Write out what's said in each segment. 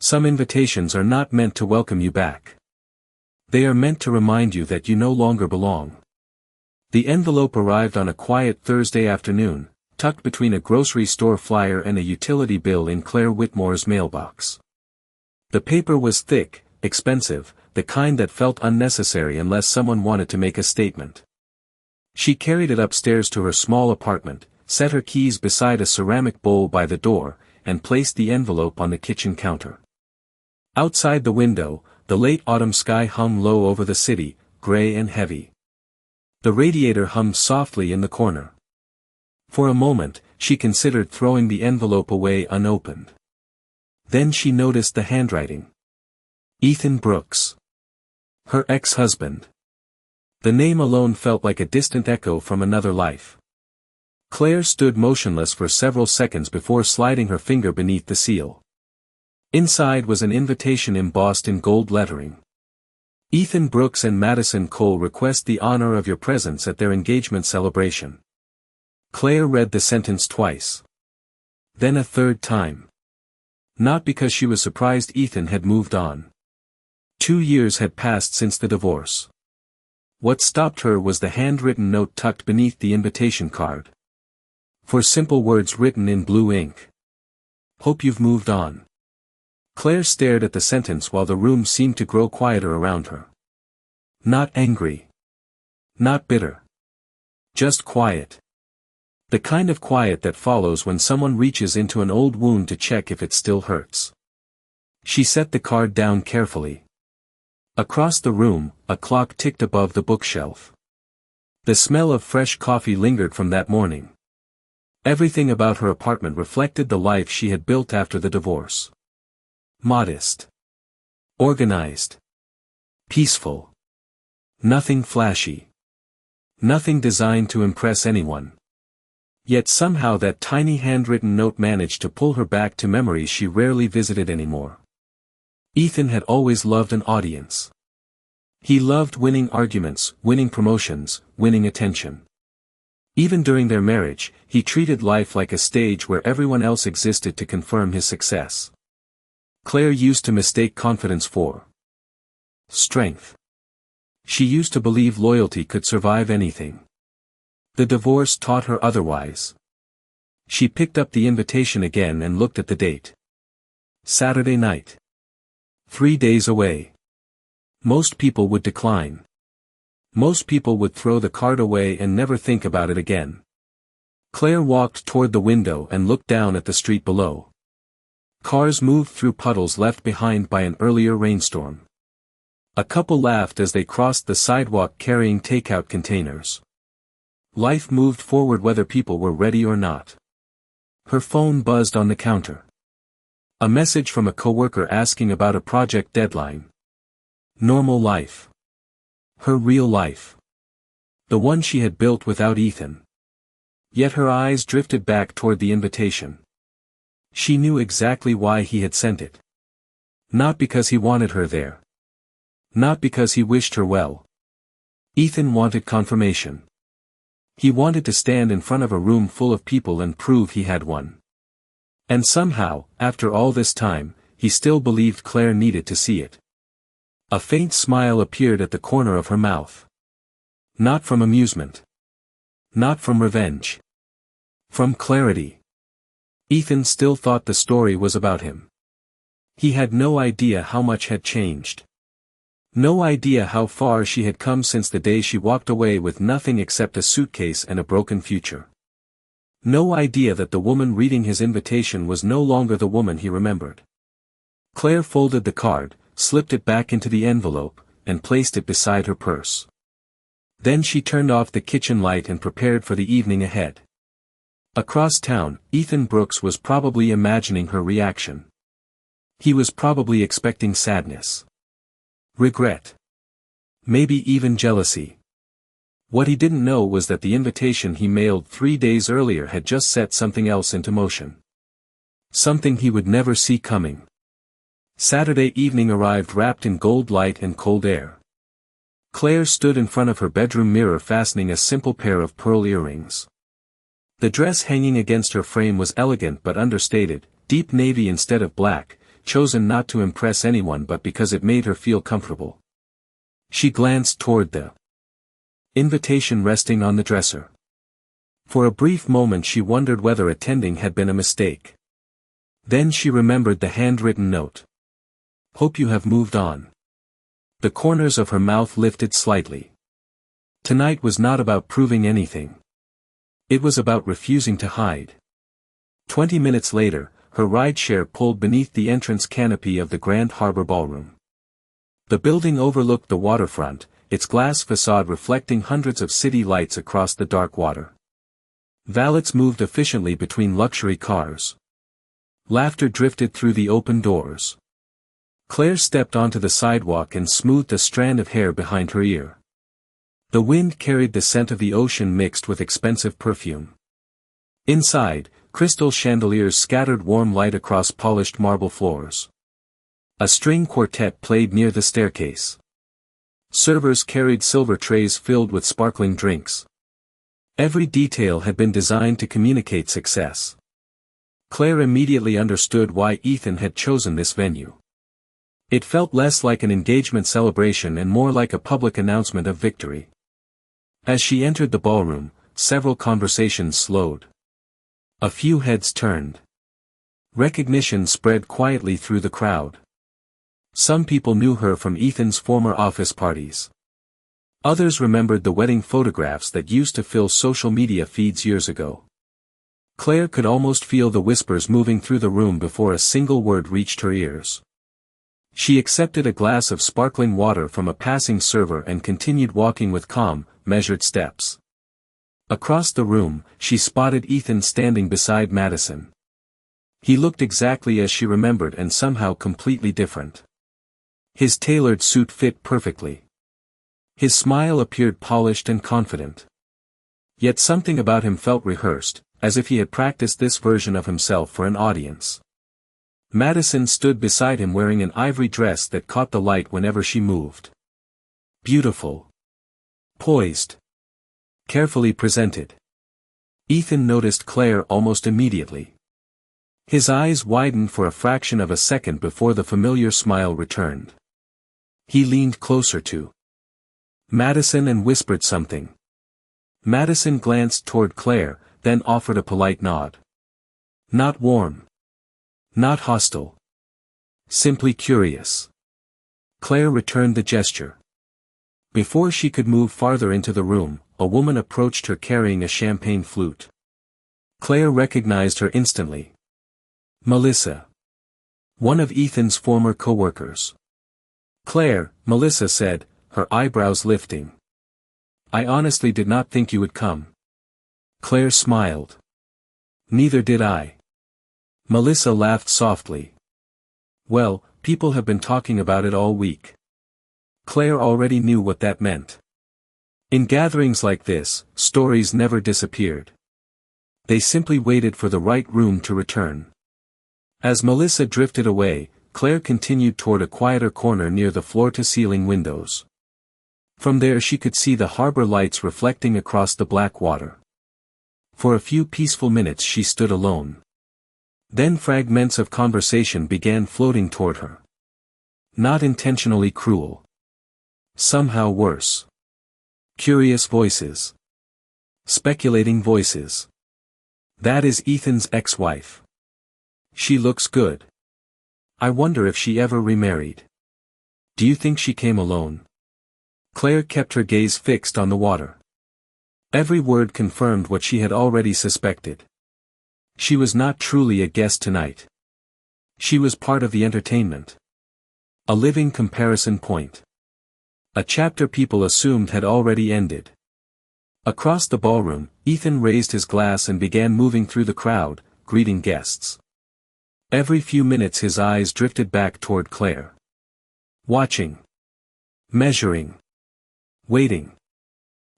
Some invitations are not meant to welcome you back. They are meant to remind you that you no longer belong. The envelope arrived on a quiet Thursday afternoon, tucked between a grocery store flyer and a utility bill in Claire Whitmore's mailbox. The paper was thick, expensive, the kind that felt unnecessary unless someone wanted to make a statement. She carried it upstairs to her small apartment, set her keys beside a ceramic bowl by the door, and placed the envelope on the kitchen counter. Outside the window, the late autumn sky hung low over the city, gray and heavy. The radiator hummed softly in the corner. For a moment, she considered throwing the envelope away unopened. Then she noticed the handwriting. Ethan Brooks. Her ex-husband. The name alone felt like a distant echo from another life. Claire stood motionless for several seconds before sliding her finger beneath the seal. Inside was an invitation embossed in gold lettering. Ethan Brooks and Madison Cole request the honor of your presence at their engagement celebration. Claire read the sentence twice. Then a third time. Not because she was surprised Ethan had moved on. 2 years had passed since the divorce. What stopped her was the handwritten note tucked beneath the invitation card. 4 simple words written in blue ink. Hope you've moved on. Claire stared at the sentence while the room seemed to grow quieter around her. Not angry. Not bitter. Just quiet. The kind of quiet that follows when someone reaches into an old wound to check if it still hurts. She set the card down carefully. Across the room, a clock ticked above the bookshelf. The smell of fresh coffee lingered from that morning. Everything about her apartment reflected the life she had built after the divorce. Modest. Organized. Peaceful. Nothing flashy. Nothing designed to impress anyone. Yet somehow that tiny handwritten note managed to pull her back to memories she rarely visited anymore. Ethan had always loved an audience. He loved winning arguments, winning promotions, winning attention. Even during their marriage, he treated life like a stage where everyone else existed to confirm his success. Claire used to mistake confidence for strength. She used to believe loyalty could survive anything. The divorce taught her otherwise. She picked up the invitation again and looked at the date. Saturday night. 3 days away. Most people would decline. Most people would throw the card away and never think about it again. Claire walked toward the window and looked down at the street below. Cars moved through puddles left behind by an earlier rainstorm. A couple laughed as they crossed the sidewalk carrying takeout containers. Life moved forward whether people were ready or not. Her phone buzzed on the counter. A message from a coworker asking about a project deadline. Normal life. Her real life. The one she had built without Ethan. Yet her eyes drifted back toward the invitation. She knew exactly why he had sent it. Not because he wanted her there. Not because he wished her well. Ethan wanted confirmation. He wanted to stand in front of a room full of people and prove he had won. And somehow, after all this time, he still believed Claire needed to see it. A faint smile appeared at the corner of her mouth. Not from amusement. Not from revenge. From clarity. Ethan still thought the story was about him. He had no idea how much had changed. No idea how far she had come since the day she walked away with nothing except a suitcase and a broken future. No idea that the woman reading his invitation was no longer the woman he remembered. Claire folded the card, slipped it back into the envelope, and placed it beside her purse. Then she turned off the kitchen light and prepared for the evening ahead. Across town, Ethan Brooks was probably imagining her reaction. He was probably expecting sadness. Regret. Maybe even jealousy. What he didn't know was that the invitation he mailed 3 days earlier had just set something else into motion. Something he would never see coming. Saturday evening arrived wrapped in gold light and cold air. Claire stood in front of her bedroom mirror fastening a simple pair of pearl earrings. The dress hanging against her frame was elegant but understated, deep navy instead of black, chosen not to impress anyone but because it made her feel comfortable. She glanced toward the invitation resting on the dresser. For a brief moment she wondered whether attending had been a mistake. Then she remembered the handwritten note. "Hope you have moved on." The corners of her mouth lifted slightly. Tonight was not about proving anything. It was about refusing to hide. 20 minutes later, her rideshare pulled beneath the entrance canopy of the Grand Harbor Ballroom. The building overlooked the waterfront, its glass facade reflecting hundreds of city lights across the dark water. Valets moved efficiently between luxury cars. Laughter drifted through the open doors. Claire stepped onto the sidewalk and smoothed a strand of hair behind her ear. The wind carried the scent of the ocean mixed with expensive perfume. Inside, crystal chandeliers scattered warm light across polished marble floors. A string quartet played near the staircase. Servers carried silver trays filled with sparkling drinks. Every detail had been designed to communicate success. Claire immediately understood why Ethan had chosen this venue. It felt less like an engagement celebration and more like a public announcement of victory. As she entered the ballroom, several conversations slowed. A few heads turned. Recognition spread quietly through the crowd. Some people knew her from Ethan's former office parties. Others remembered the wedding photographs that used to fill social media feeds years ago. Claire could almost feel the whispers moving through the room before a single word reached her ears. She accepted a glass of sparkling water from a passing server and continued walking with calm, measured steps. Across the room, she spotted Ethan standing beside Madison. He looked exactly as she remembered and somehow completely different. His tailored suit fit perfectly. His smile appeared polished and confident. Yet something about him felt rehearsed, as if he had practiced this version of himself for an audience. Madison stood beside him wearing an ivory dress that caught the light whenever she moved. Beautiful. Poised. Carefully presented. Ethan noticed Claire almost immediately. His eyes widened for a fraction of a second before the familiar smile returned. He leaned closer to Madison and whispered something. Madison glanced toward Claire, then offered a polite nod. Not warm. Not hostile. Simply curious. Claire returned the gesture. Before she could move farther into the room, a woman approached her carrying a champagne flute. Claire recognized her instantly. Melissa. One of Ethan's former co-workers. Claire, Melissa said, her eyebrows lifting. I honestly did not think you would come. Claire smiled. Neither did I. Melissa laughed softly. Well, people have been talking about it all week. Claire already knew what that meant. In gatherings like this, stories never disappeared. They simply waited for the right room to return. As Melissa drifted away, Claire continued toward a quieter corner near the floor-to-ceiling windows. From there she could see the harbor lights reflecting across the black water. For a few peaceful minutes she stood alone. Then fragments of conversation began floating toward her. Not intentionally cruel. Somehow worse. Curious voices. Speculating voices. That is Ethan's ex-wife. She looks good. I wonder if she ever remarried. Do you think she came alone? Claire kept her gaze fixed on the water. Every word confirmed what she had already suspected. She was not truly a guest tonight. She was part of the entertainment. A living comparison point. A chapter people assumed had already ended. Across the ballroom, Ethan raised his glass and began moving through the crowd, greeting guests. Every few minutes his eyes drifted back toward Claire. Watching. Measuring. Waiting.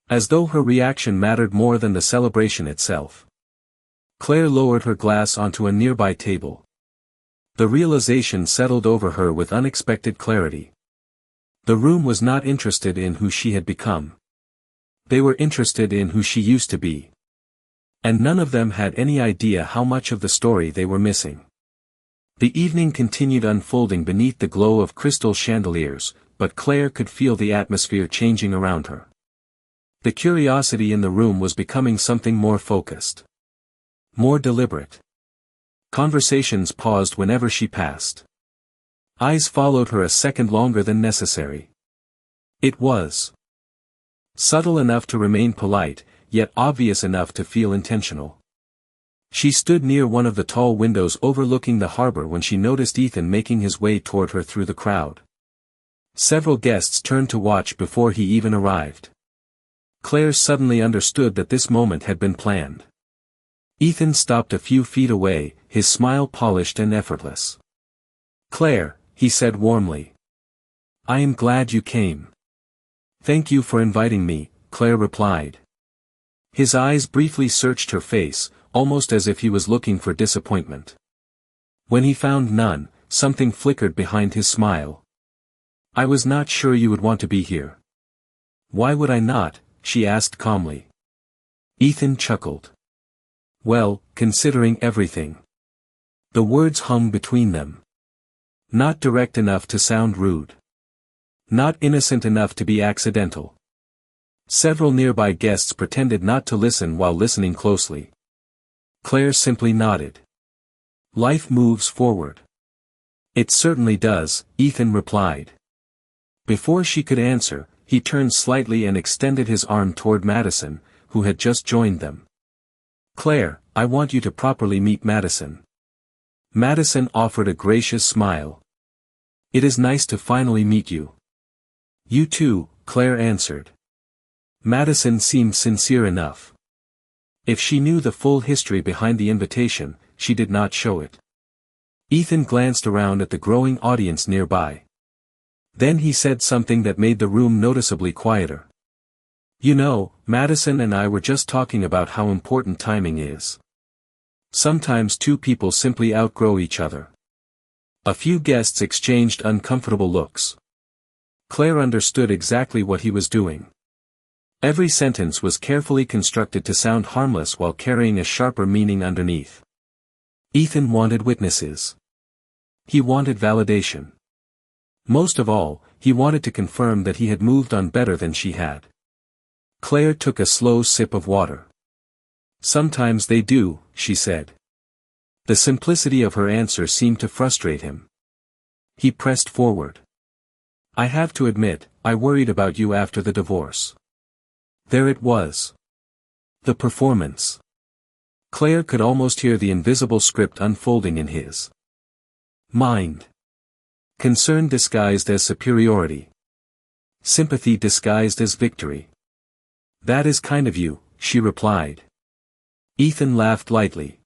As though her reaction mattered more than the celebration itself. Claire lowered her glass onto a nearby table. The realization settled over her with unexpected clarity. The room was not interested in who she had become. They were interested in who she used to be. And none of them had any idea how much of the story they were missing. The evening continued unfolding beneath the glow of crystal chandeliers, but Claire could feel the atmosphere changing around her. The curiosity in the room was becoming something more focused. More deliberate. Conversations paused whenever she passed. Eyes followed her a second longer than necessary. It was subtle enough to remain polite, yet obvious enough to feel intentional. She stood near one of the tall windows overlooking the harbor when she noticed Ethan making his way toward her through the crowd. Several guests turned to watch before he even arrived. Claire suddenly understood that this moment had been planned. Ethan stopped a few feet away, his smile polished and effortless. "Claire," he said warmly. "I am glad you came." "Thank you for inviting me," Claire replied. His eyes briefly searched her face, almost as if he was looking for disappointment. When he found none, something flickered behind his smile. "I was not sure you would want to be here." "Why would I not?" she asked calmly. Ethan chuckled. "Well, considering everything." The words hung between them. Not direct enough to sound rude. Not innocent enough to be accidental. Several nearby guests pretended not to listen while listening closely. Claire simply nodded. "Life moves forward." "It certainly does," Ethan replied. Before she could answer, he turned slightly and extended his arm toward Madison, who had just joined them. "Claire, I want you to properly meet Madison." Madison offered a gracious smile. "It is nice to finally meet you." "You too," Claire answered. Madison seemed sincere enough. If she knew the full history behind the invitation, she did not show it. Ethan glanced around at the growing audience nearby. Then he said something that made the room noticeably quieter. "You know, Madison and I were just talking about how important timing is. Sometimes two people simply outgrow each other." A few guests exchanged uncomfortable looks. Claire understood exactly what he was doing. Every sentence was carefully constructed to sound harmless while carrying a sharper meaning underneath. Ethan wanted witnesses. He wanted validation. Most of all, he wanted to confirm that he had moved on better than she had. Claire took a slow sip of water. "Sometimes they do," she said. The simplicity of her answer seemed to frustrate him. He pressed forward. "I have to admit, I worried about you after the divorce." There it was. The performance. Claire could almost hear the invisible script unfolding in his mind. Concern disguised as superiority. Sympathy disguised as victory. "That is kind of you," she replied. Ethan laughed lightly.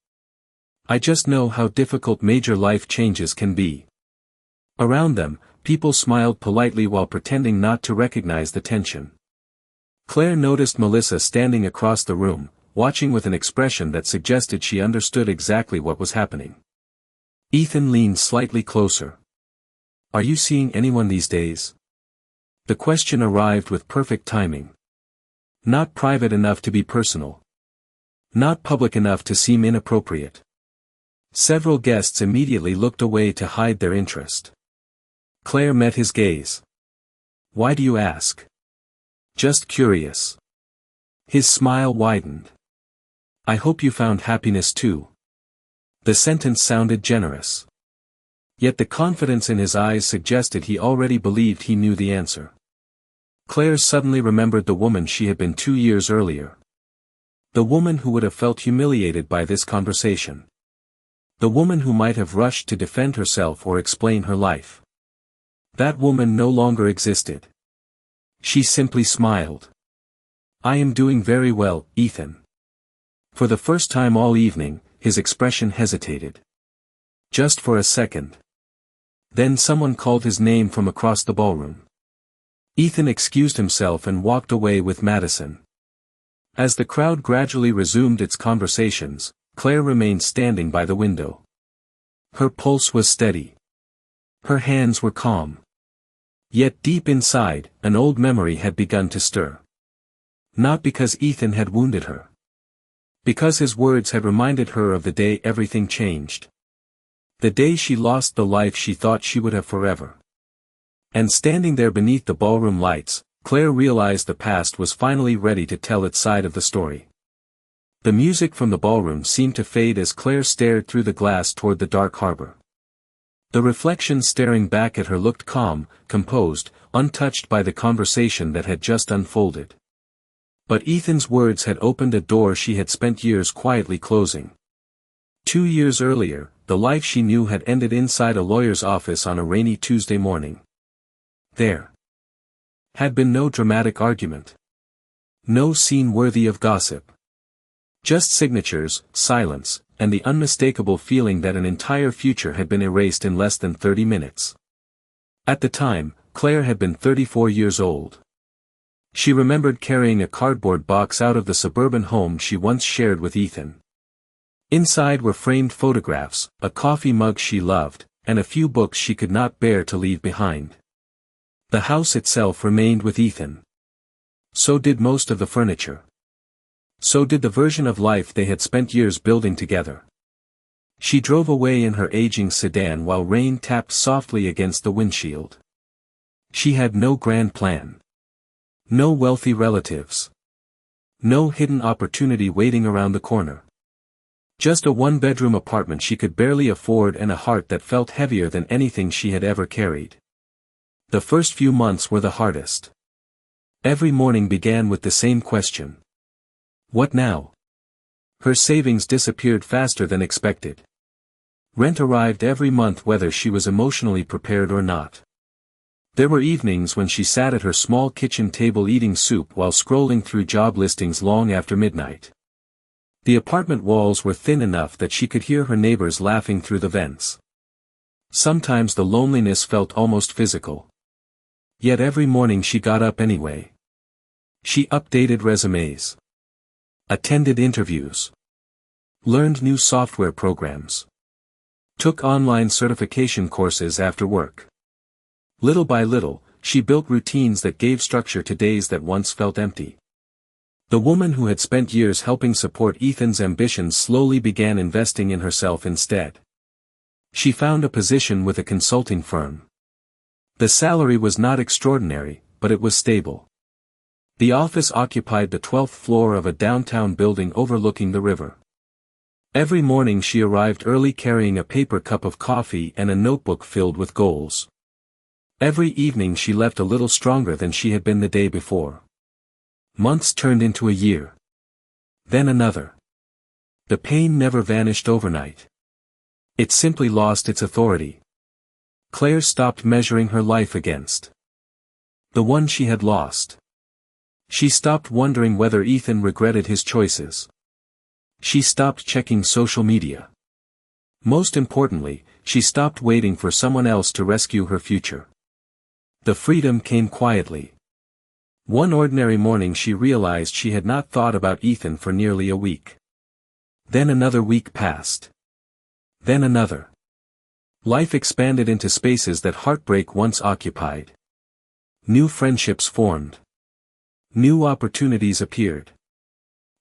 "I just know how difficult major life changes can be." Around them, people smiled politely while pretending not to recognize the tension. Claire noticed Melissa standing across the room, watching with an expression that suggested she understood exactly what was happening. Ethan leaned slightly closer. "Are you seeing anyone these days?" The question arrived with perfect timing. Not private enough to be personal. Not public enough to seem inappropriate. Several guests immediately looked away to hide their interest. Claire met his gaze. "Why do you ask?" "Just curious." His smile widened. "I hope you found happiness too." The sentence sounded generous. Yet the confidence in his eyes suggested he already believed he knew the answer. Claire suddenly remembered the woman she had been 2 years earlier. The woman who would have felt humiliated by this conversation. The woman who might have rushed to defend herself or explain her life. That woman no longer existed. She simply smiled. "I am doing very well, Ethan." For the first time all evening, his expression hesitated. Just for a second. Then someone called his name from across the ballroom. Ethan excused himself and walked away with Madison. As the crowd gradually resumed its conversations, Claire remained standing by the window. Her pulse was steady. Her hands were calm. Yet deep inside, an old memory had begun to stir. Not because Ethan had wounded her. Because his words had reminded her of the day everything changed. The day she lost the life she thought she would have forever. And standing there beneath the ballroom lights, Claire realized the past was finally ready to tell its side of the story. The music from the ballroom seemed to fade as Claire stared through the glass toward the dark harbor. The reflection staring back at her looked calm, composed, untouched by the conversation that had just unfolded. But Ethan's words had opened a door she had spent years quietly closing. 2 years earlier, the life she knew had ended inside a lawyer's office on a rainy Tuesday morning. There had been no dramatic argument. No scene worthy of gossip. Just signatures, silence, and the unmistakable feeling that an entire future had been erased in less than 30 minutes. At the time, Claire had been 34 years old. She remembered carrying a cardboard box out of the suburban home she once shared with Ethan. Inside were framed photographs, a coffee mug she loved, and a few books she could not bear to leave behind. The house itself remained with Ethan. So did most of the furniture. So did the version of life they had spent years building together. She drove away in her aging sedan while rain tapped softly against the windshield. She had no grand plan. No wealthy relatives. No hidden opportunity waiting around the corner. Just a one-bedroom apartment she could barely afford and a heart that felt heavier than anything she had ever carried. The first few months were the hardest. Every morning began with the same question. What now? Her savings disappeared faster than expected. Rent arrived every month whether she was emotionally prepared or not. There were evenings when she sat at her small kitchen table eating soup while scrolling through job listings long after midnight. The apartment walls were thin enough that she could hear her neighbors laughing through the vents. Sometimes the loneliness felt almost physical. Yet every morning she got up anyway. She updated resumes. Attended interviews. Learned new software programs. Took online certification courses after work. Little by little, she built routines that gave structure to days that once felt empty. The woman who had spent years helping support Ethan's ambitions slowly began investing in herself instead. She found a position with a consulting firm. The salary was not extraordinary, but it was stable. The office occupied the 12th floor of a downtown building overlooking the river. Every morning she arrived early carrying a paper cup of coffee and a notebook filled with goals. Every evening she left a little stronger than she had been the day before. Months turned into a year. Then another. The pain never vanished overnight. It simply lost its authority. Claire stopped measuring her life against the one she had lost. She stopped wondering whether Ethan regretted his choices. She stopped checking social media. Most importantly, she stopped waiting for someone else to rescue her future. The freedom came quietly. One ordinary morning she realized she had not thought about Ethan for nearly a week. Then another week passed. Then another. Life expanded into spaces that heartbreak once occupied. New friendships formed. New opportunities appeared.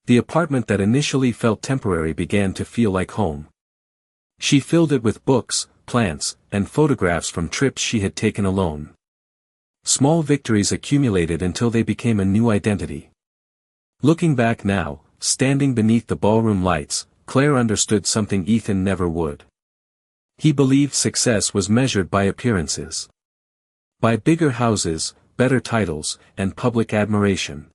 The apartment that initially felt temporary began to feel like home. She filled it with books, plants, and photographs from trips she had taken alone. Small victories accumulated until they became a new identity. Looking back now, standing beneath the ballroom lights, Claire understood something Ethan never would. He believed success was measured by appearances. By bigger houses, better titles, and public admiration.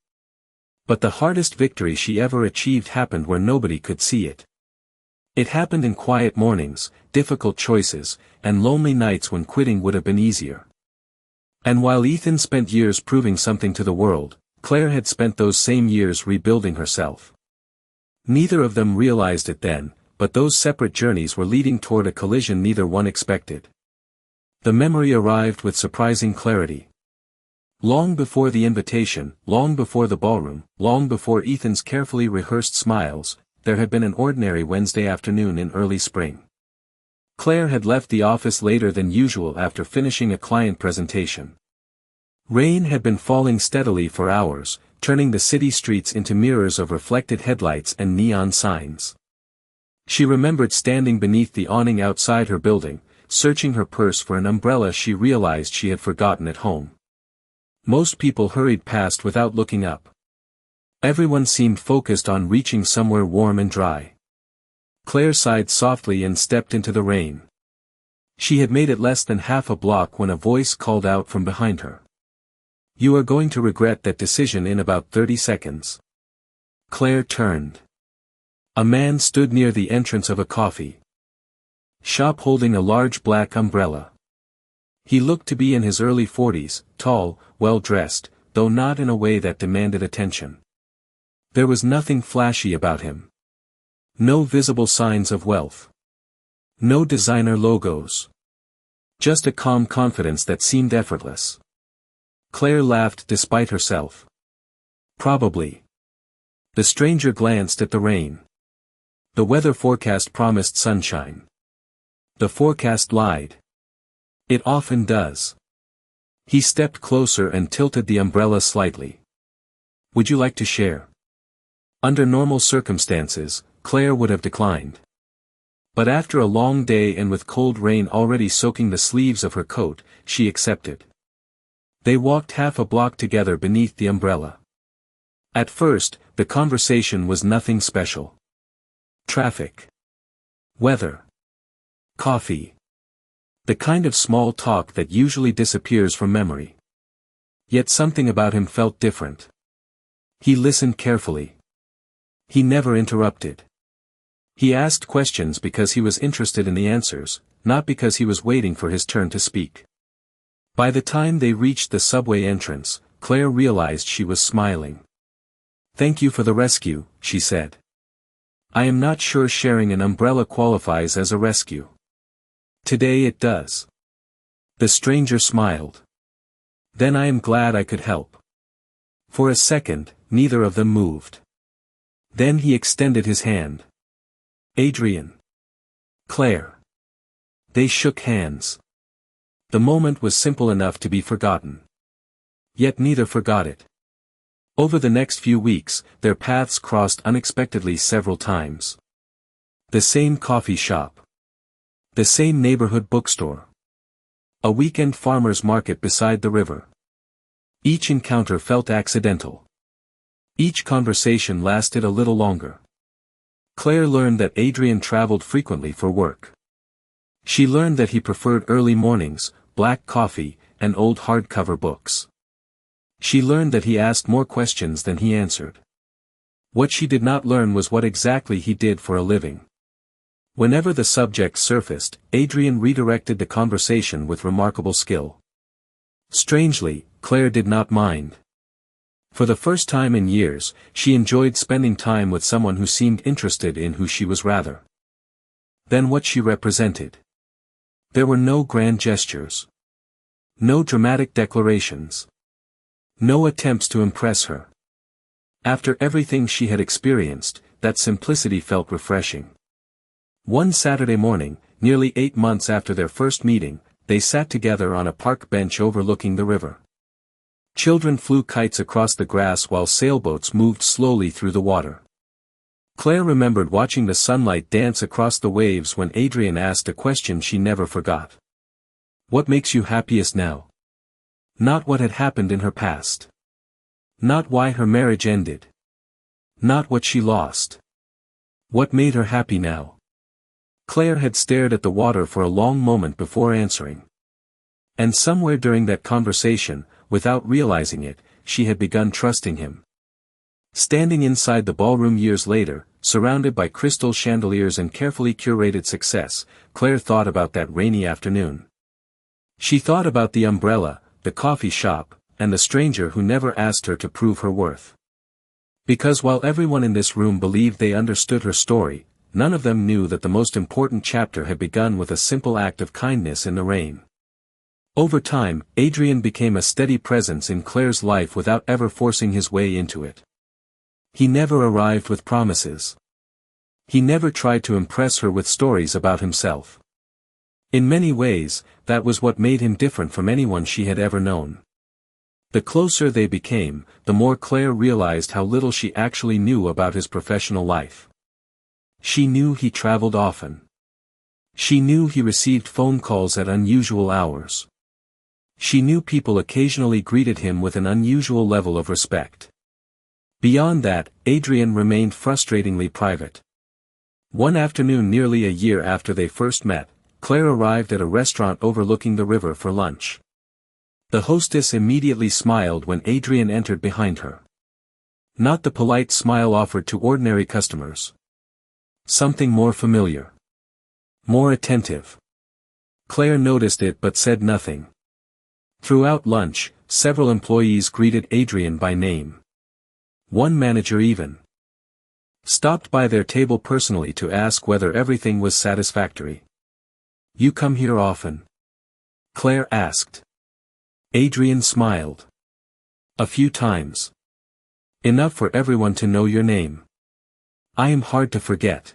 But the hardest victory she ever achieved happened where nobody could see it. It happened in quiet mornings, difficult choices, and lonely nights when quitting would have been easier. And while Ethan spent years proving something to the world, Claire had spent those same years rebuilding herself. Neither of them realized it then, but those separate journeys were leading toward a collision neither one expected. The memory arrived with surprising clarity. Long before the invitation, long before the ballroom, long before Ethan's carefully rehearsed smiles, there had been an ordinary Wednesday afternoon in early spring. Claire had left the office later than usual after finishing a client presentation. Rain had been falling steadily for hours, turning the city streets into mirrors of reflected headlights and neon signs. She remembered standing beneath the awning outside her building, searching her purse for an umbrella she realized she had forgotten at home. Most people hurried past without looking up. Everyone seemed focused on reaching somewhere warm and dry. Claire sighed softly and stepped into the rain. She had made it less than half a block when a voice called out from behind her. "You are going to regret that decision in about 30 seconds." Claire turned. A man stood near the entrance of a coffee shop holding a large black umbrella. He looked to be in his early 40s, tall, well-dressed, though not in a way that demanded attention. There was nothing flashy about him. No visible signs of wealth. No designer logos. Just a calm confidence that seemed effortless. Claire laughed despite herself. Probably. The stranger glanced at the rain. The weather forecast promised sunshine. The forecast lied. It often does. He stepped closer and tilted the umbrella slightly. "Would you like to share?" Under normal circumstances, Claire would have declined. But after a long day and with cold rain already soaking the sleeves of her coat, she accepted. They walked half a block together beneath the umbrella. At first, the conversation was nothing special. Traffic. Weather. Coffee. The kind of small talk that usually disappears from memory. Yet something about him felt different. He listened carefully. He never interrupted. He asked questions because he was interested in the answers, not because he was waiting for his turn to speak. By the time they reached the subway entrance, Claire realized she was smiling. "Thank you for the rescue," she said. "I am not sure sharing an umbrella qualifies as a rescue." "Today it does." The stranger smiled. "Then I am glad I could help." For a second, neither of them moved. Then he extended his hand. "Adrian." "Claire." They shook hands. The moment was simple enough to be forgotten. Yet neither forgot it. Over the next few weeks, their paths crossed unexpectedly several times. The same coffee shop. The same neighborhood bookstore. A weekend farmer's market beside the river. Each encounter felt accidental. Each conversation lasted a little longer. Claire learned that Adrian traveled frequently for work. She learned that he preferred early mornings, black coffee, and old hardcover books. She learned that he asked more questions than he answered. What she did not learn was what exactly he did for a living. Whenever the subject surfaced, Adrian redirected the conversation with remarkable skill. Strangely, Claire did not mind. For the first time in years, she enjoyed spending time with someone who seemed interested in who she was rather than what she represented. There were no grand gestures. No dramatic declarations. No attempts to impress her. After everything she had experienced, that simplicity felt refreshing. One Saturday morning, nearly 8 months after their first meeting, they sat together on a park bench overlooking the river. Children flew kites across the grass while sailboats moved slowly through the water. Claire remembered watching the sunlight dance across the waves when Adrian asked a question she never forgot. "What makes you happiest now?" Not what had happened in her past. Not why her marriage ended. Not what she lost. What made her happy now? Claire had stared at the water for a long moment before answering. And somewhere during that conversation, without realizing it, she had begun trusting him. Standing inside the ballroom years later, surrounded by crystal chandeliers and carefully curated success, Claire thought about that rainy afternoon. She thought about the umbrella, the coffee shop, and the stranger who never asked her to prove her worth. Because while everyone in this room believed they understood her story, none of them knew that the most important chapter had begun with a simple act of kindness in the rain. Over time, Adrian became a steady presence in Claire's life without ever forcing his way into it. He never arrived with promises. He never tried to impress her with stories about himself. In many ways, that was what made him different from anyone she had ever known. The closer they became, the more Claire realized how little she actually knew about his professional life. She knew he traveled often. She knew he received phone calls at unusual hours. She knew people occasionally greeted him with an unusual level of respect. Beyond that, Adrian remained frustratingly private. One afternoon nearly a year after they first met, Claire arrived at a restaurant overlooking the river for lunch. The hostess immediately smiled when Adrian entered behind her. Not the polite smile offered to ordinary customers. Something more familiar. More attentive. Claire noticed it but said nothing. Throughout lunch, several employees greeted Adrian by name. One manager even stopped by their table personally to ask whether everything was satisfactory. "You come here often?" Claire asked. Adrian smiled. "A few times. Enough for everyone to know your name." "I am hard to forget."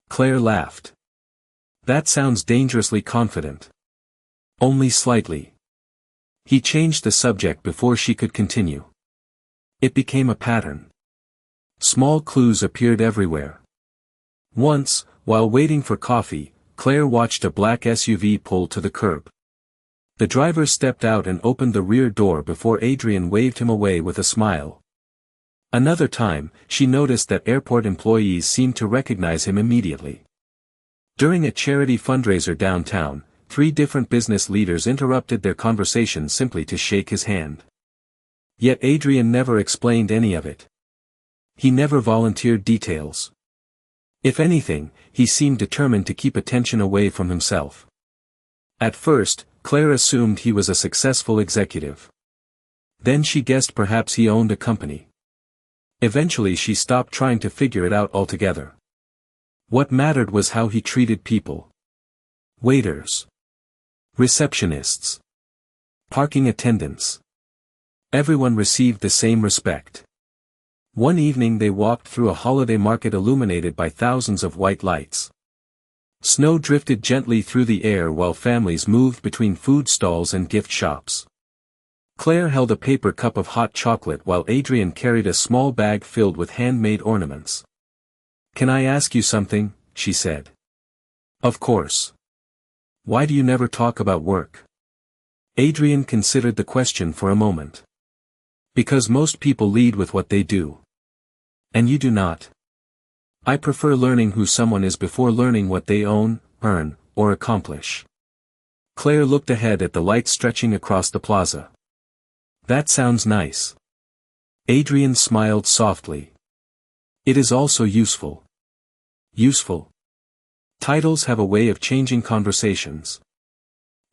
Claire laughed. "That sounds dangerously confident." "Only slightly." He changed the subject before she could continue. It became a pattern. Small clues appeared everywhere. Once, while waiting for coffee, Claire watched a black SUV pull to the curb. The driver stepped out and opened the rear door before Adrian waved him away with a smile. Another time, she noticed that airport employees seemed to recognize him immediately. During a charity fundraiser downtown, 3 different business leaders interrupted their conversation simply to shake his hand. Yet Adrian never explained any of it. He never volunteered details. If anything, he seemed determined to keep attention away from himself. At first, Claire assumed he was a successful executive. Then she guessed perhaps he owned a company. Eventually she stopped trying to figure it out altogether. What mattered was how he treated people. Waiters. Receptionists. Parking attendants. Everyone received the same respect. One evening they walked through a holiday market illuminated by thousands of white lights. Snow drifted gently through the air while families moved between food stalls and gift shops. Claire held a paper cup of hot chocolate while Adrian carried a small bag filled with handmade ornaments. "Can I ask you something?" she said. "Of course." "Why do you never talk about work?" Adrian considered the question for a moment. "Because most people lead with what they do. And you do not. I prefer learning who someone is before learning what they own, earn, or accomplish." Claire looked ahead at the lights stretching across the plaza. "That sounds nice." Adrian smiled softly. "It is also useful." "Useful?" Titles have a way of changing conversations.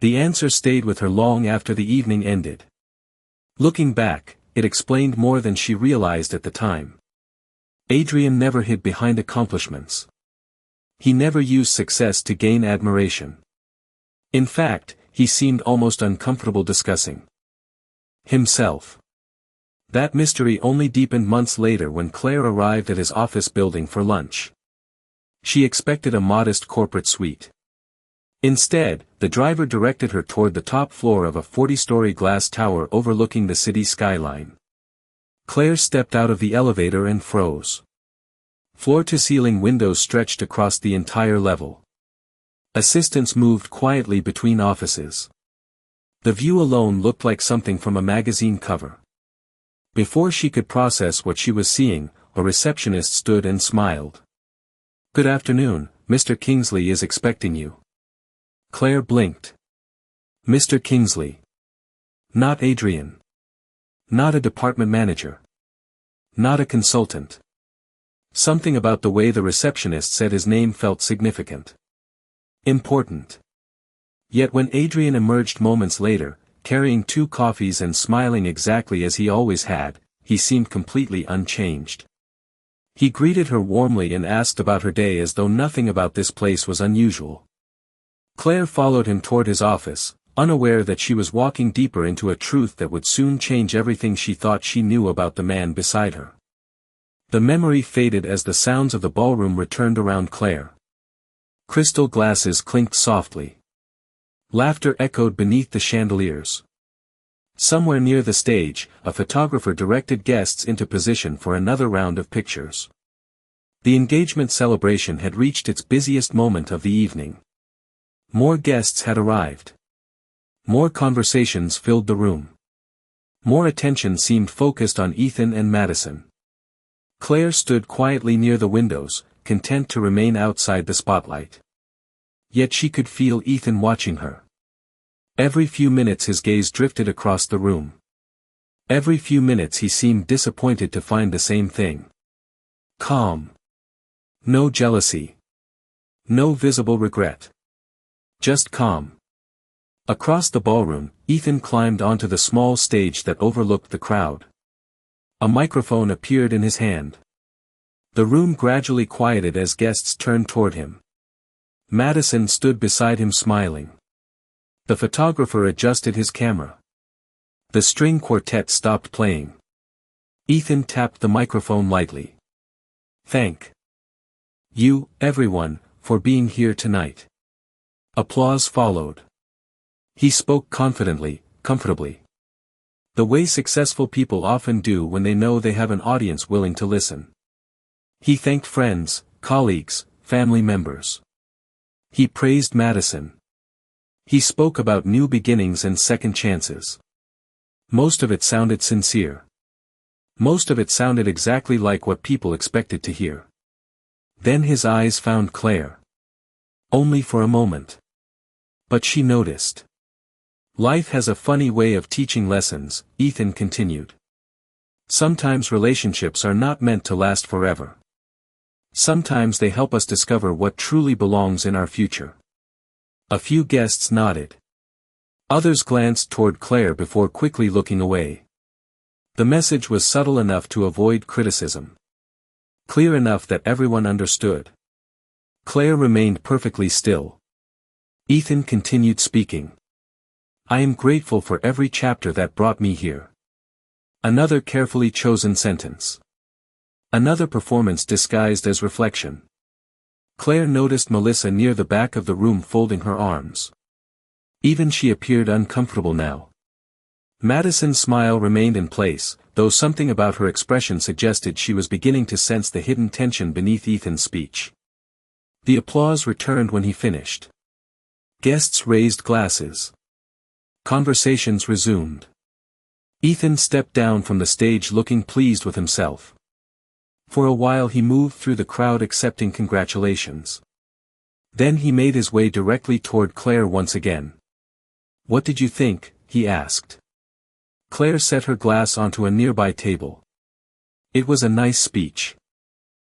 The answer stayed with her long after the evening ended. Looking back, it explained more than she realized at the time. Adrian never hid behind accomplishments. He never used success to gain admiration. In fact, he seemed almost uncomfortable discussing himself. That mystery only deepened months later when Claire arrived at his office building for lunch. She expected a modest corporate suite. Instead, the driver directed her toward the top floor of a 40-story glass tower overlooking the city skyline. Claire stepped out of the elevator and froze. Floor-to-ceiling windows stretched across the entire level. Assistants moved quietly between offices. The view alone looked like something from a magazine cover. Before she could process what she was seeing, a receptionist stood and smiled. "Good afternoon, Mr. Kingsley is expecting you." Claire blinked. Mr. Kingsley. Not Adrian. Not a department manager. Not a consultant. Something about the way the receptionist said his name felt significant. Important. Yet when Adrian emerged moments later, carrying 2 coffees and smiling exactly as he always had, he seemed completely unchanged. He greeted her warmly and asked about her day as though nothing about this place was unusual. Claire followed him toward his office, unaware that she was walking deeper into a truth that would soon change everything she thought she knew about the man beside her. The memory faded as the sounds of the ballroom returned around Claire. Crystal glasses clinked softly. Laughter echoed beneath the chandeliers. Somewhere near the stage, a photographer directed guests into position for another round of pictures. The engagement celebration had reached its busiest moment of the evening. More guests had arrived. More conversations filled the room. More attention seemed focused on Ethan and Madison. Claire stood quietly near the windows, content to remain outside the spotlight. Yet she could feel Ethan watching her. Every few minutes his gaze drifted across the room. Every few minutes he seemed disappointed to find the same thing. Calm. No jealousy. No visible regret. Just calm. Across the ballroom, Ethan climbed onto the small stage that overlooked the crowd. A microphone appeared in his hand. The room gradually quieted as guests turned toward him. Madison stood beside him smiling. The photographer adjusted his camera. The string quartet stopped playing. Ethan tapped the microphone lightly. Thank you, everyone, for being here tonight. Applause followed. He spoke confidently, comfortably. The way successful people often do when they know they have an audience willing to listen. He thanked friends, colleagues, family members. He praised Madison. He spoke about new beginnings and second chances. Most of it sounded sincere. Most of it sounded exactly like what people expected to hear. Then his eyes found Claire. Only for a moment. But she noticed. Life has a funny way of teaching lessons, Ethan continued. Sometimes relationships are not meant to last forever. Sometimes they help us discover what truly belongs in our future. A few guests nodded. Others glanced toward Claire before quickly looking away. The message was subtle enough to avoid criticism. Clear enough that everyone understood. Claire remained perfectly still. Ethan continued speaking. I am grateful for every chapter that brought me here. Another carefully chosen sentence. Another performance disguised as reflection. Claire noticed Melissa near the back of the room folding her arms. Even she appeared uncomfortable now. Madison's smile remained in place, though something about her expression suggested she was beginning to sense the hidden tension beneath Ethan's speech. The applause returned when he finished. Guests raised glasses. Conversations resumed. Ethan stepped down from the stage looking pleased with himself. For a while he moved through the crowd accepting congratulations. Then he made his way directly toward Claire once again. What did you think? He asked. Claire set her glass onto a nearby table. It was a nice speech.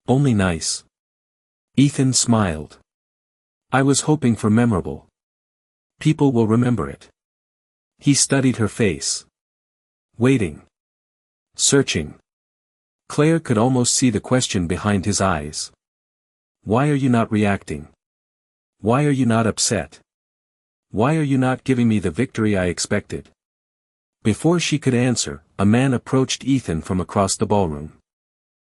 Only nice. Ethan smiled. I was hoping for memorable. People will remember it. He studied her face. Waiting. Searching. Claire could almost see the question behind his eyes. Why are you not reacting? Why are you not upset? Why are you not giving me the victory I expected? Before she could answer, a man approached Ethan from across the ballroom.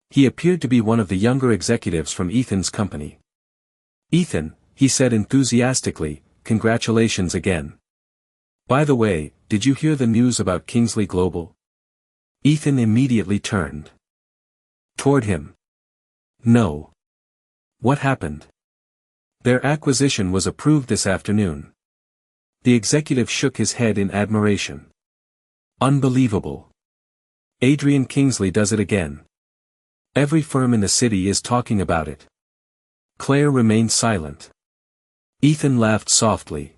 He appeared to be one of the younger executives from Ethan's company. Ethan, he said enthusiastically, congratulations again. By the way, did you hear the news about Kingsley Global? Ethan immediately turned toward him. No. What happened? Their acquisition was approved this afternoon. The executive shook his head in admiration. Unbelievable. Adrian Kingsley does it again. Every firm in the city is talking about it. Claire remained silent. Ethan laughed softly.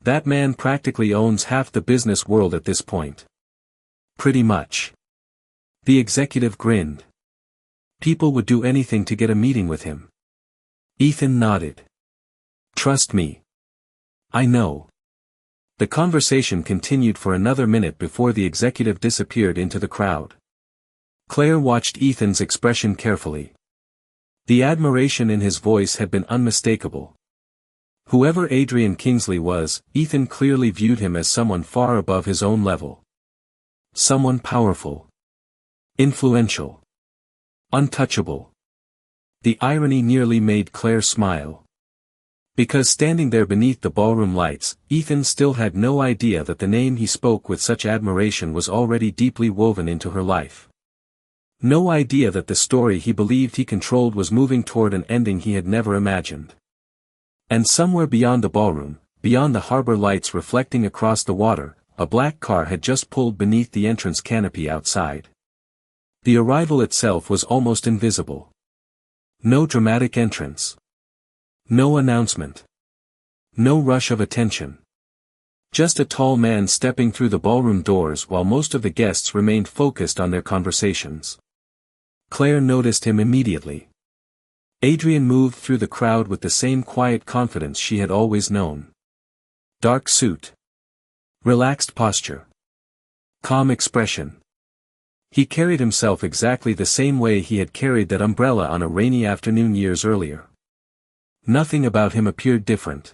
That man practically owns half the business world at this point. Pretty much. The executive grinned. People would do anything to get a meeting with him. Ethan nodded. Trust me. I know. The conversation continued for another minute before the executive disappeared into the crowd. Claire watched Ethan's expression carefully. The admiration in his voice had been unmistakable. Whoever Adrian Kingsley was, Ethan clearly viewed him as someone far above his own level. Someone powerful. Influential. Untouchable. The irony nearly made Claire smile. Because standing there beneath the ballroom lights, Ethan still had no idea that the name he spoke with such admiration was already deeply woven into her life. No idea that the story he believed he controlled was moving toward an ending he had never imagined. And somewhere beyond the ballroom, beyond the harbor lights reflecting across the water, a black car had just pulled beneath the entrance canopy outside. The arrival itself was almost invisible. No dramatic entrance. No announcement. No rush of attention. Just a tall man stepping through the ballroom doors while most of the guests remained focused on their conversations. Claire noticed him immediately. Adrian moved through the crowd with the same quiet confidence she had always known. Dark suit. Relaxed posture. Calm expression. He carried himself exactly the same way he had carried that umbrella on a rainy afternoon years earlier. Nothing about him appeared different.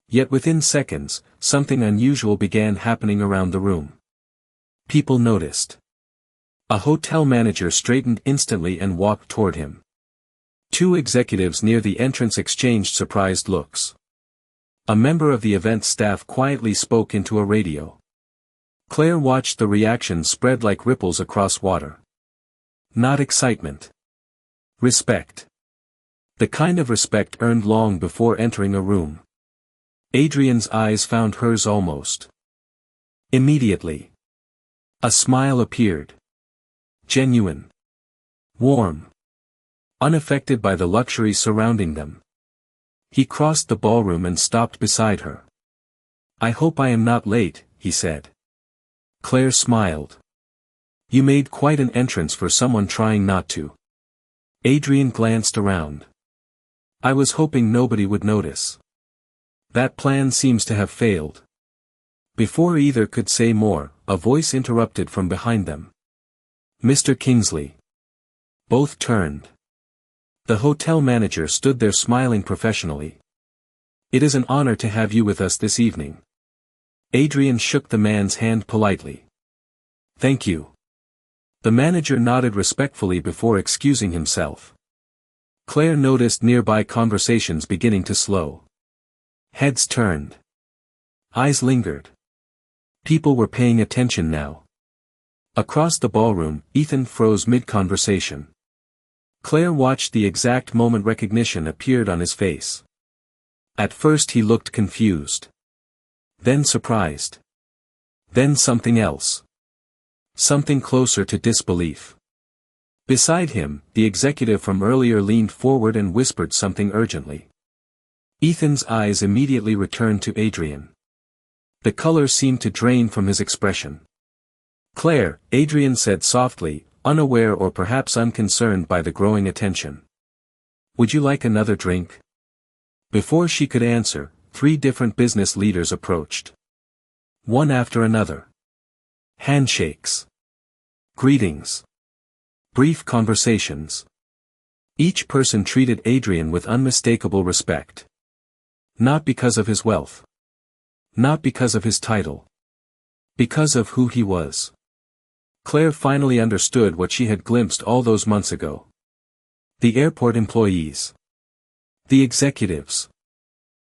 Yet within seconds, something unusual began happening around the room. People noticed. A hotel manager straightened instantly and walked toward him. Two executives near the entrance exchanged surprised looks. A member of the event staff quietly spoke into a radio. Claire watched the reaction spread like ripples across water. Not excitement. Respect. The kind of respect earned long before entering a room. Adrian's eyes found hers almost immediately. A smile appeared. Genuine. Warm. Unaffected by the luxury surrounding them. He crossed the ballroom and stopped beside her. "I hope I am not late," he said. Claire smiled. "You made quite an entrance for someone trying not to." Adrian glanced around. "I was hoping nobody would notice." "That plan seems to have failed." Before either could say more, a voice interrupted from behind them. "Mr. Kingsley." Both turned. The hotel manager stood there smiling professionally. "It is an honor to have you with us this evening." Adrian shook the man's hand politely. "Thank you." The manager nodded respectfully before excusing himself. Claire noticed nearby conversations beginning to slow. Heads turned. Eyes lingered. People were paying attention now. Across the ballroom, Ethan froze mid-conversation. Claire watched the exact moment recognition appeared on his face. At first he looked confused. Then surprised. Then something else. Something closer to disbelief. Beside him, the executive from earlier leaned forward and whispered something urgently. Ethan's eyes immediately returned to Adrian. The color seemed to drain from his expression. "Claire," Adrian said softly, unaware or perhaps unconcerned by the growing attention. "Would you like another drink?" Before she could answer, 3 different business leaders approached. One after another. Handshakes. Greetings. Brief conversations. Each person treated Adrian with unmistakable respect. Not because of his wealth. Not because of his title. Because of who he was. Claire finally understood what she had glimpsed all those months ago. The airport employees. The executives.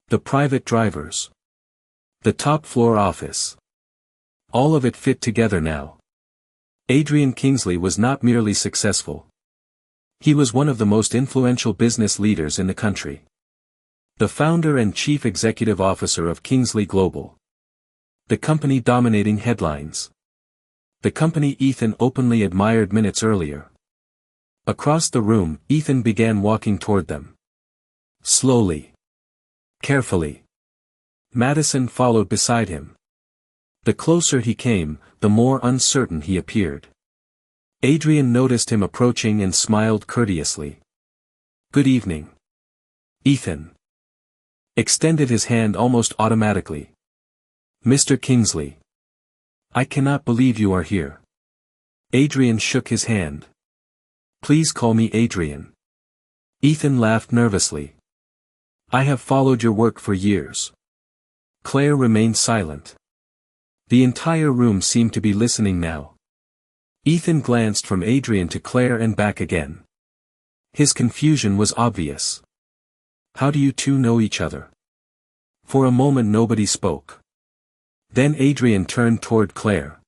The private drivers. The top floor office. All of it fit together now. Adrian Kingsley was not merely successful. He was one of the most influential business leaders in the country. The founder and chief executive officer of Kingsley Global. The company dominating headlines. The company Ethan openly admired minutes earlier. Across the room, Ethan began walking toward them. Slowly. Carefully. Madison followed beside him. The closer he came, the more uncertain he appeared. Adrian noticed him approaching and smiled courteously. "Good evening." Ethan extended his hand almost automatically. "Mr. Kingsley. I cannot believe you are here." Adrian shook his hand. "Please call me Adrian." Ethan laughed nervously. "I have followed your work for years." Claire remained silent. The entire room seemed to be listening now. Ethan glanced from Adrian to Claire and back again. His confusion was obvious. "How do you two know each other?" For a moment nobody spoke. Then Adrian turned toward Claire.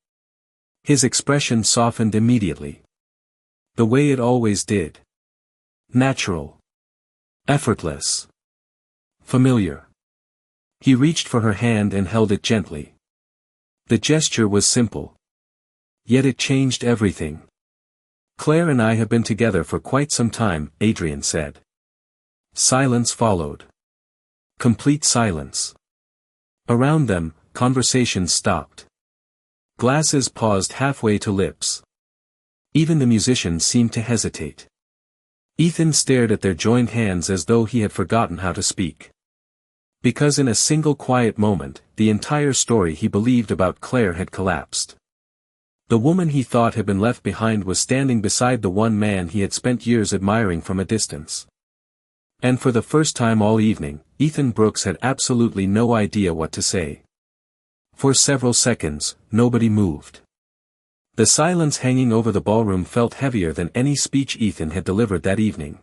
His expression softened immediately. The way it always did. Natural. Effortless. Familiar. He reached for her hand and held it gently. The gesture was simple. Yet it changed everything. "Claire and I have been together for quite some time," Adrian said. Silence followed. Complete silence. Around them, conversation stopped. Glasses paused halfway to lips. Even the musicians seemed to hesitate. Ethan stared at their joined hands as though he had forgotten how to speak. Because in a single quiet moment, the entire story he believed about Claire had collapsed. The woman he thought had been left behind was standing beside the one man he had spent years admiring from a distance. And for the first time all evening, Ethan Brooks had absolutely no idea what to say. For several seconds, nobody moved. The silence hanging over the ballroom felt heavier than any speech Ethan had delivered that evening.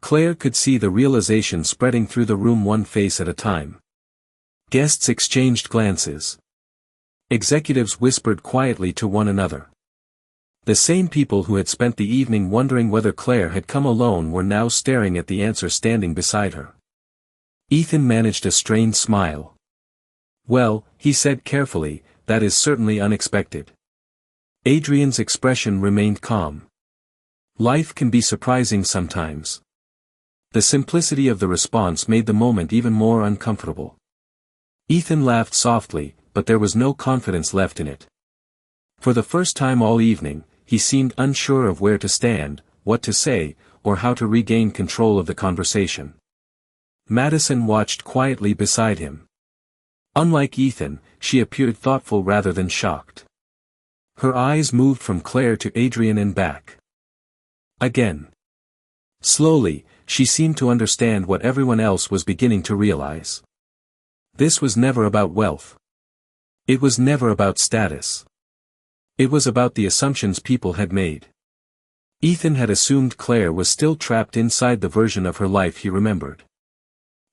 Claire could see the realization spreading through the room one face at a time. Guests exchanged glances. Executives whispered quietly to one another. The same people who had spent the evening wondering whether Claire had come alone were now staring at the answer standing beside her. Ethan managed a strained smile. "Well," he said carefully, "that is certainly unexpected." Adrian's expression remained calm. Life can be surprising sometimes. The simplicity of the response made the moment even more uncomfortable. Ethan laughed softly, but there was no confidence left in it. For the first time all evening, he seemed unsure of where to stand, what to say, or how to regain control of the conversation. Madison watched quietly beside him. Unlike Ethan, she appeared thoughtful rather than shocked. Her eyes moved from Claire to Adrian and back. Again. Slowly, she seemed to understand what everyone else was beginning to realize. This was never about wealth. It was never about status. It was about the assumptions people had made. Ethan had assumed Claire was still trapped inside the version of her life he remembered.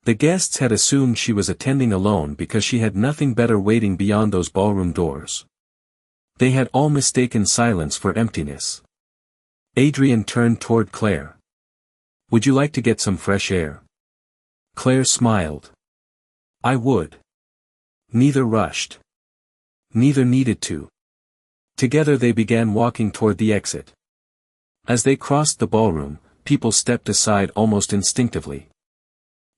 The guests had assumed she was attending alone because she had nothing better waiting beyond those ballroom doors. They had all mistaken silence for emptiness. Adrian turned toward Claire. "Would you like to get some fresh air?" Claire smiled. "I would." Neither rushed. Neither needed to. Together they began walking toward the exit. As they crossed the ballroom, people stepped aside almost instinctively.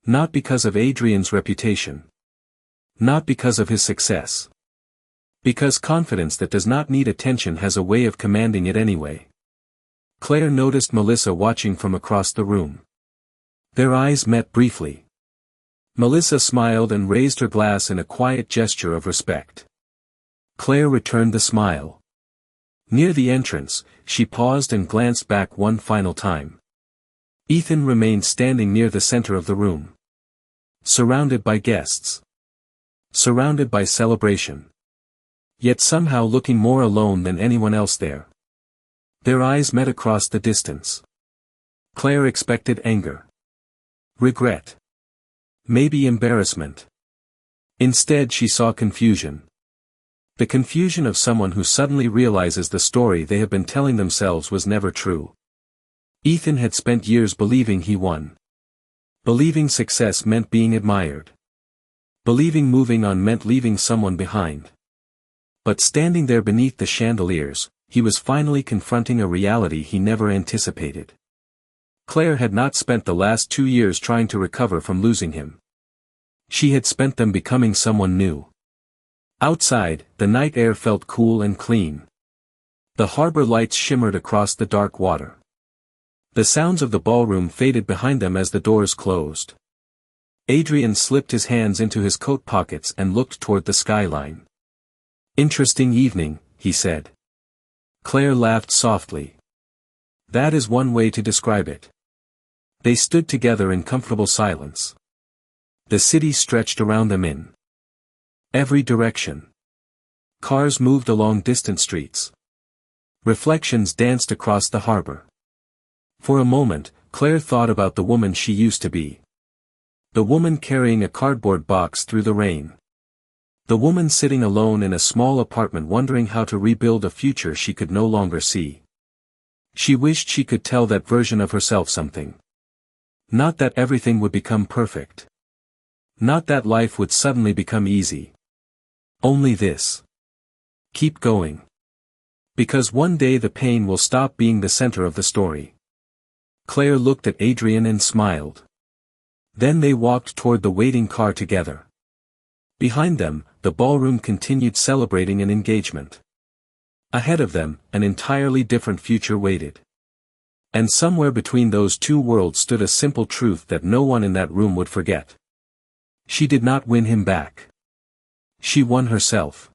Not because of Adrian's reputation. Not because of his success. Because confidence that does not need attention has a way of commanding it anyway. Claire noticed Melissa watching from across the room. Their eyes met briefly. Melissa smiled and raised her glass in a quiet gesture of respect. Claire returned the smile. Near the entrance, she paused and glanced back one final time. Ethan remained standing near the center of the room. Surrounded by guests. Surrounded by celebration. Yet somehow looking more alone than anyone else there. Their eyes met across the distance. Claire expected anger. Regret. Maybe embarrassment. Instead she saw confusion. The confusion of someone who suddenly realizes the story they have been telling themselves was never true. Ethan had spent years believing he won. Believing success meant being admired. Believing moving on meant leaving someone behind. But standing there beneath the chandeliers, he was finally confronting a reality he never anticipated. Claire had not spent the last 2 years trying to recover from losing him. She had spent them becoming someone new. Outside, the night air felt cool and clean. The harbor lights shimmered across the dark water. The sounds of the ballroom faded behind them as the doors closed. Adrian slipped his hands into his coat pockets and looked toward the skyline. "Interesting evening," he said. Claire laughed softly. "That is one way to describe it." They stood together in comfortable silence. The city stretched around them in every direction. Cars moved along distant streets. Reflections danced across the harbor. For a moment, Claire thought about the woman she used to be. The woman carrying a cardboard box through the rain. The woman sitting alone in a small apartment wondering how to rebuild a future she could no longer see. She wished she could tell that version of herself something. Not that everything would become perfect. Not that life would suddenly become easy. Only this. Keep going. Because one day the pain will stop being the center of the story. Claire looked at Adrian and smiled. Then they walked toward the waiting car together. Behind them, the ballroom continued celebrating an engagement. Ahead of them, an entirely different future waited. And somewhere between those two worlds stood a simple truth that no one in that room would forget. She did not win him back. She won herself.